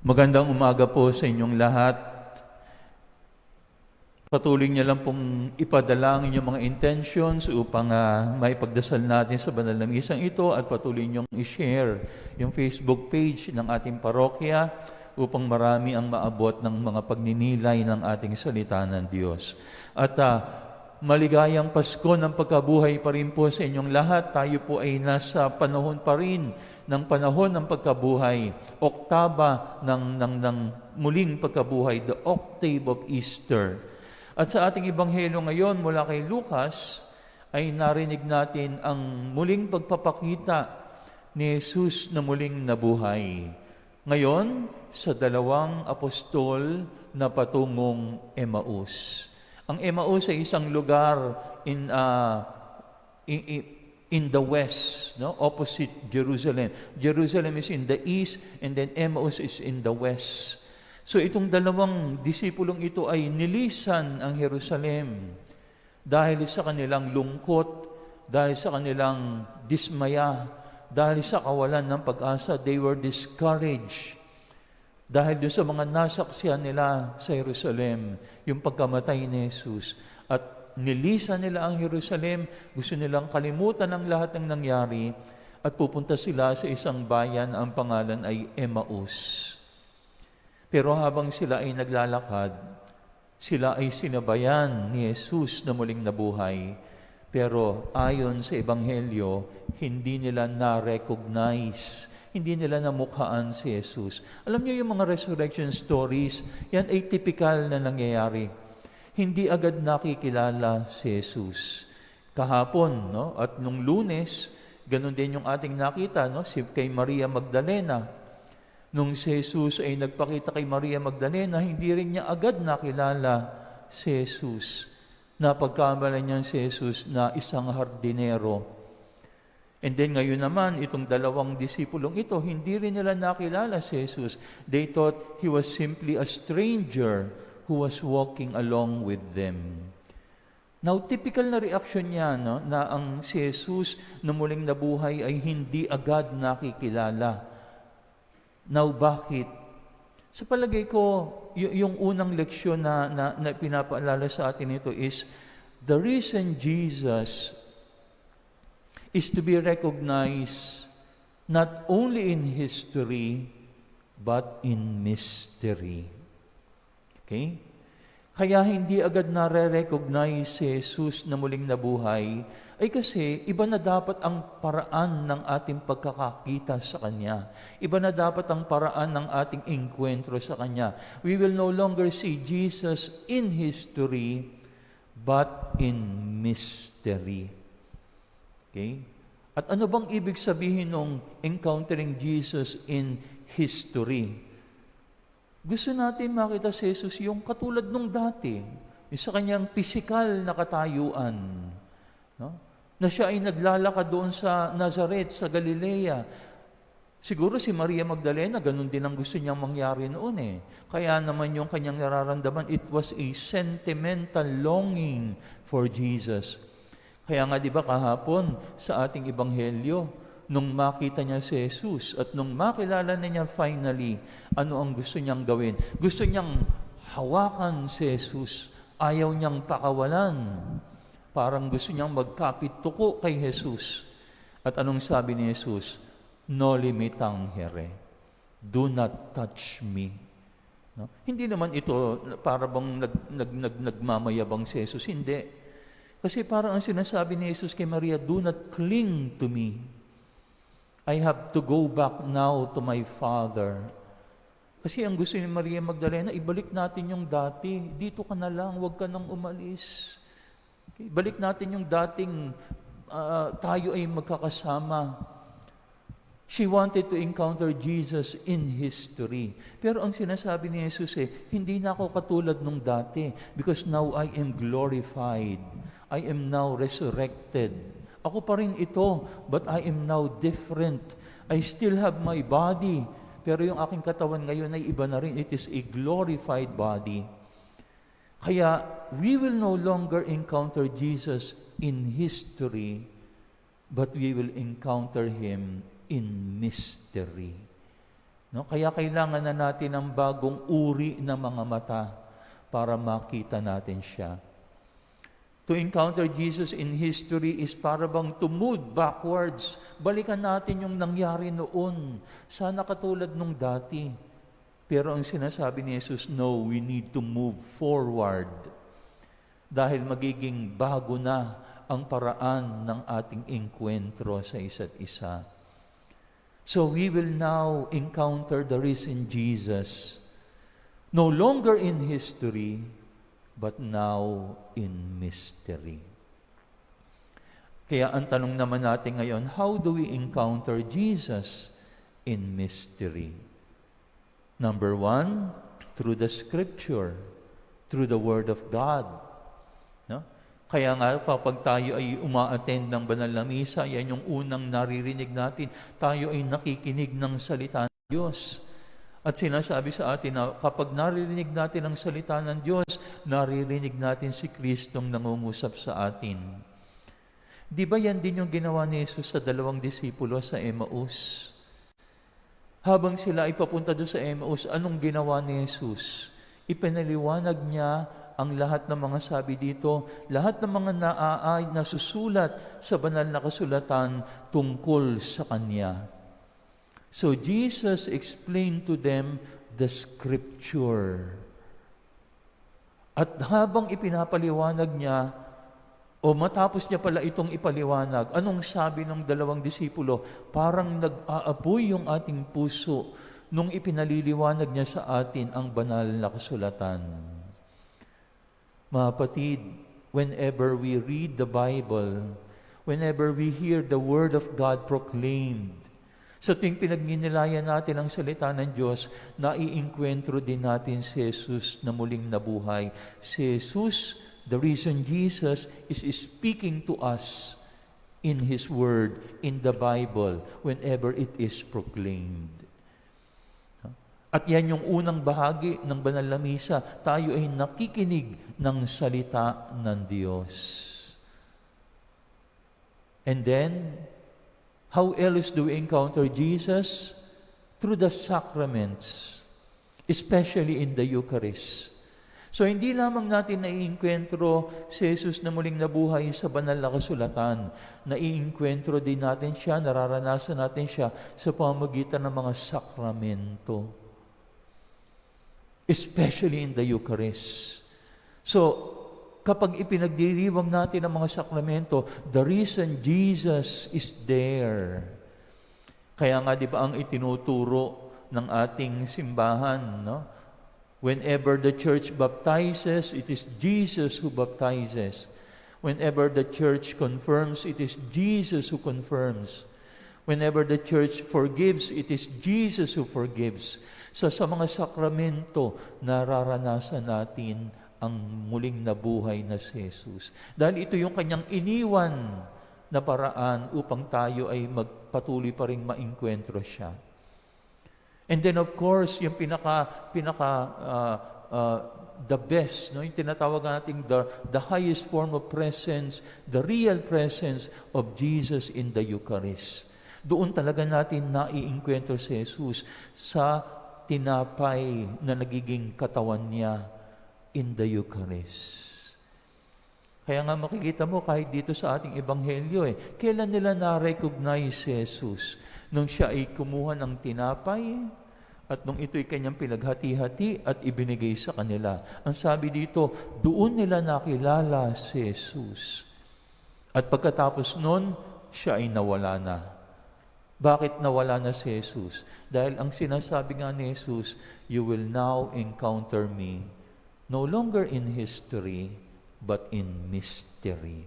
Magandang umaga po sa inyong lahat. Patuloy niyo lang pong ipadala ang inyong mga intentions upang maipagdasal natin sa banal na misang ito at patuloy niyong i-share yung Facebook page ng ating parokya upang marami ang maabot ng mga pagninilay ng ating salita ng Diyos. At maligayang Pasko ng pagkabuhay pa rin po sa inyong lahat. Tayo po ay nasa panahon pa rin ng panahon ng pagkabuhay, oktaba ng muling pagkabuhay, the octave of Easter. At sa ating ebanghelyo ngayon mula kay Lucas, ay narinig natin ang muling pagpapakita ni Jesus na muling nabuhay. Ngayon, sa dalawang apostol na patungong Emmaus. Ang Emmaus ay isang lugar in the west, no? Opposite Jerusalem. Jerusalem is in the east and then Emmaus is in the west. So itong dalawang disipulong ito ay nilisan ang Jerusalem dahil sa kanilang lungkot, dahil sa kanilang dismaya, dahil sa kawalan ng pag-asa. They were discouraged dahil doon sa mga nasaksihan nila sa Jerusalem, yung pagkamatay ni Jesus. At nilisan nila ang Jerusalem, gusto nilang kalimutan ang lahat ng nangyari at pupunta sila sa isang bayan, ang pangalan ay Emmaus. Pero habang sila ay naglalakad, sila ay sinabayan ni Jesus na muling nabuhay. Pero ayon sa Ebanghelyo, hindi nila na-recognize, hindi nila namukhaan si Jesus. Alam niyo yung mga resurrection stories, yan ay typical na nangyayari. Hindi agad nakikilala si Jesus. Kahapon, no? At nung Lunes, ganun din yung ating nakita, no? Kay Maria Magdalena. Nung si Jesus ay nagpakita kay Maria Magdalena, hindi rin niya agad nakilala si Jesus. Napagkamalan niya si Jesus na isang hardinero. And then ngayon naman, itong dalawang disipulong ito, hindi rin nila nakilala si Jesus. They thought he was simply a stranger who was walking along with them. Now, typical na reaksyon niya, no, na ang si Jesus na muling nabuhay ay hindi agad nakikilala. Now, bakit? Sa palagay ko, yung unang leksyon na pinapaalala sa atin ito is, the reason Jesus is to be recognized not only in history, but in mystery. Okay? Kaya hindi agad nare-recognize si Jesus na muling nabuhay, ay kasi iba na dapat ang paraan ng ating pagkakakita sa Kanya. Iba na dapat ang paraan ng ating enkwentro sa Kanya. We will no longer see Jesus in history, but in mystery. Okay? At ano bang ibig sabihin ng encountering Jesus in history? Gusto natin makita si Jesus yung katulad nung dati, yung sa kanyang pisikal na katayuan. No? Na siya ay naglalakad doon sa Nazareth, sa Galilea. Siguro si Maria Magdalena, ganun din ang gusto niyang mangyari noon eh. Kaya naman yung kanyang nararamdaman, it was a sentimental longing for Jesus. Kaya nga di ba kahapon sa ating ebanghelyo, nung makita niya si Jesus at nung makilala na niya finally, ano ang gusto niyang gawin? Gusto niyang hawakan si Jesus. Ayaw niyang pakawalan. Parang gusto niyang magkapit-tuko kay Jesus. At anong sabi ni Jesus? Noli me tangere. Do not touch me. No? Hindi naman ito para bang nagmamayabang si Jesus. Hindi. Kasi parang ang sinasabi ni Jesus kay Maria, do not cling to me. I have to go back now to my Father. Kasi ang gusto ni Maria Magdalena, ibalik natin yung dati. Dito ka na lang, huwag ka nang umalis. Okay? Balik natin yung dating tayo ay magkakasama. She wanted to encounter Jesus in history. Pero ang sinasabi ni Jesus hindi na ako katulad nung dati because now I am glorified. I am now resurrected. Ako pa rin ito, but I am now different. I still have my body, pero yung aking katawan ngayon ay iba na rin. It is a glorified body. Kaya, we will no longer encounter Jesus in history, but we will encounter Him in mystery. No? Kaya kailangan na natin ng bagong uri ng mga mata para makita natin siya. To encounter Jesus in history is para bang to move backwards. Balikan natin yung nangyari noon. Sana katulad nung dati. Pero ang sinasabi ni Jesus, no, we need to move forward. Dahil magiging bago na ang paraan ng ating engkwentro sa isa't isa. So we will now encounter the risen Jesus, no longer in history, but now in mystery. Kaya ang tanong naman natin ngayon, how do we encounter Jesus in mystery? Number 1, through the Scripture, through the Word of God. No? Kaya nga, kapag tayo ay uma-attend ng banal na misa, yan yung unang naririnig natin. Tayo ay nakikinig ng salita ng Diyos. At sinasabi sa atin na kapag naririnig natin ang salita ng Diyos, naririnig natin si Kristong nangungusap sa atin. Di ba yan din yung ginawa ni Jesus sa 2 disipulo sa Emmaus? Habang sila ay papunta doon sa Emmaus, anong ginawa ni Jesus? Ipinaliwanag niya ang lahat ng mga sabi dito, lahat ng mga nasusulat sa banal na kasulatan tungkol sa Kanya. So Jesus explained to them the Scripture. At habang ipinapaliwanag niya, o matapos niya pala itong ipaliwanag, anong sabi ng 2 disipulo? Parang nag-aapoy yung ating puso nung ipinaliliwanag niya sa atin ang banal na kasulatan. Mga kapatid, whenever we read the Bible, whenever we hear the Word of God proclaimed, sa tuwing pinagninilayan natin ang salita ng Diyos, naiinkwentro din natin si Jesus na muling nabuhay. Si Jesus, the risen Jesus, is speaking to us in His Word, in the Bible, whenever it is proclaimed. At yan yung unang bahagi ng banal na misa. Tayo ay nakikinig ng salita ng Diyos. And then, how else do we encounter Jesus? Through the sacraments, especially in the Eucharist. So, hindi lamang natin naiinkwentro si Jesus na muling nabuhay sa banal na kasulatan. Naiinkwentro din natin siya, nararanasan natin siya sa pamamagitan ng mga sakramento. Especially in the Eucharist. So, kapag ipinagdiriwang natin ang mga sakramento, the risen Jesus is there. Kaya nga, di ba, ang itinuturo ng ating simbahan, no? Whenever the church baptizes, it is Jesus who baptizes. Whenever the church confirms, it is Jesus who confirms. Whenever the church forgives, it is Jesus who forgives. So sa mga sakramento, nararanasan natin ang muling nabuhay na si Jesus. Dahil ito yung kanyang iniwan na paraan upang tayo ay magpatuloy pa rin maengkwentro siya. And then of course, yung the best, no? Yung tinatawag natin the highest form of presence, the real presence of Jesus in the Eucharist. Doon talaga natin naiinkwentro si Jesus sa tinapay na nagiging katawan niya in the Eucharist. Kaya nga makikita mo kahit dito sa ating ebanghelyo, kailan nila na-recognize si Jesus? Nung siya ay kumuha ng tinapay at nung ito'y kanyang pinaghati-hati at ibinigay sa kanila. Ang sabi dito, doon nila nakilala si Jesus. At pagkatapos nun, siya ay nawala na. Bakit nawala na si Jesus? Dahil ang sinasabi nga ni Jesus, you will now encounter me no longer in history, but in mystery.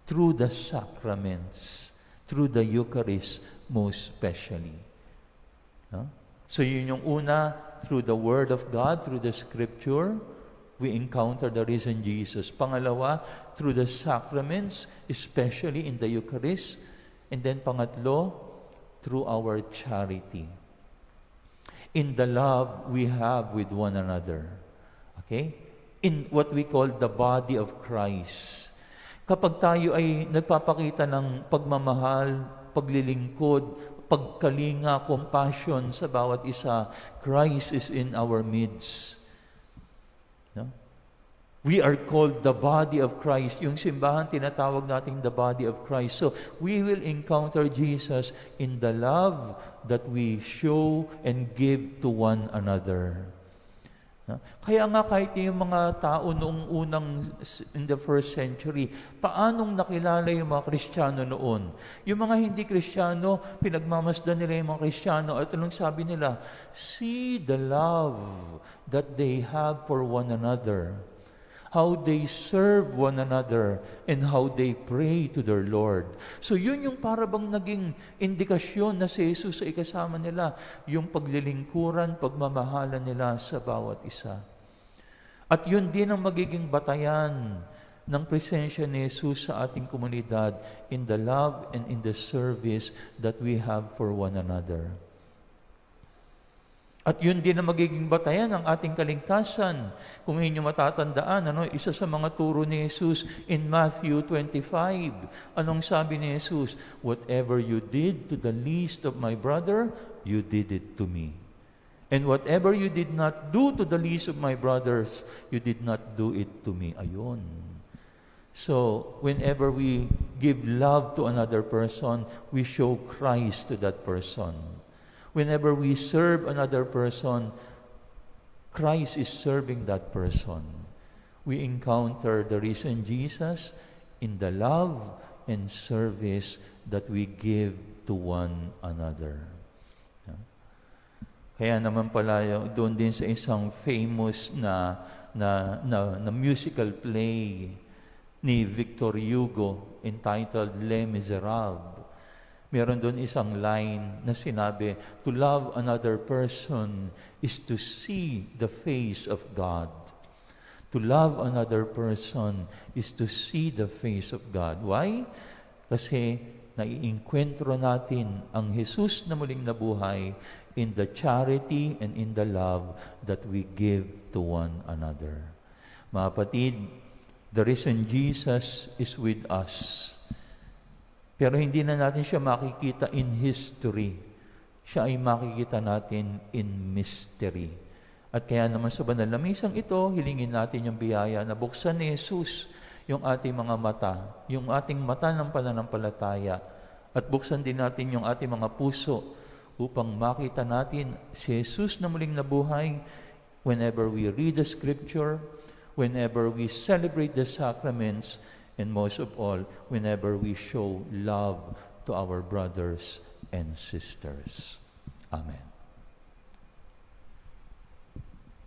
Through the sacraments, through the Eucharist most specially. No? So yun yung una, through the Word of God, through the Scripture, we encounter the risen Jesus. Pangalawa, through the sacraments, especially in the Eucharist. And then pangatlo, through our charity. In the love we have with one another. Okay? In what we call the body of Christ. Kapag tayo ay nagpapakita ng pagmamahal, paglilingkod, pagkalinga, compassion sa bawat isa. Christ is in our midst. No? We are called the body of Christ. Yung simbahan, tinatawag nating the body of Christ. So, we will encounter Jesus in the love that we show and give to one another. No? Kaya nga kahit yung mga tao noong in the first century, paanong nakilala yung mga Kristiyano noon? Yung mga hindi Kristiyano, pinagmamasdan nila yung mga Kristiyano at anong sabi nila? See the love that they have for one another. How they serve one another, and how they pray to their Lord. So yun yung parabang naging indikasyon na si Jesus ay kasama nila, yung paglilingkuran, pagmamahalan nila sa bawat isa. At yun din ang magiging batayan ng presensya ni Jesus sa ating komunidad in the love and in the service that we have for one another. At yun din ang magiging batayan ng ating kaligtasan. Kung inyo matatandaan, isa sa mga turo ni Jesus in Matthew 25. Anong sabi ni Jesus? Whatever you did to the least of my brother, you did it to me. And whatever you did not do to the least of my brothers, you did not do it to me. Ayun. So, whenever we give love to another person, we show Christ to that person. Whenever we serve another person, Christ is serving that person. We encounter the risen Jesus in the love and service that we give to one another. Kaya naman pala, doon din sa isang famous na musical play ni Victor Hugo entitled Les Miserables, meron doon isang line na sinabi, to love another person is to see the face of God. To love another person is to see the face of God. Why? Kasi naiinkwentro natin ang Jesus na muling nabuhay in the charity and in the love that we give to one another. Mga kapatid, the risen Jesus is with us. Pero hindi na natin siya makikita in history. Siya ay makikita natin in mystery. At kaya naman sa banal na misang ito, hilingin natin yung biyaya na buksan ni Jesus yung ating mga mata, yung ating mata ng pananampalataya, at buksan din natin yung ating mga puso upang makita natin si Jesus na muling nabuhay whenever we read the Scripture, whenever we celebrate the sacraments, and most of all, whenever we show love to our brothers and sisters. Amen.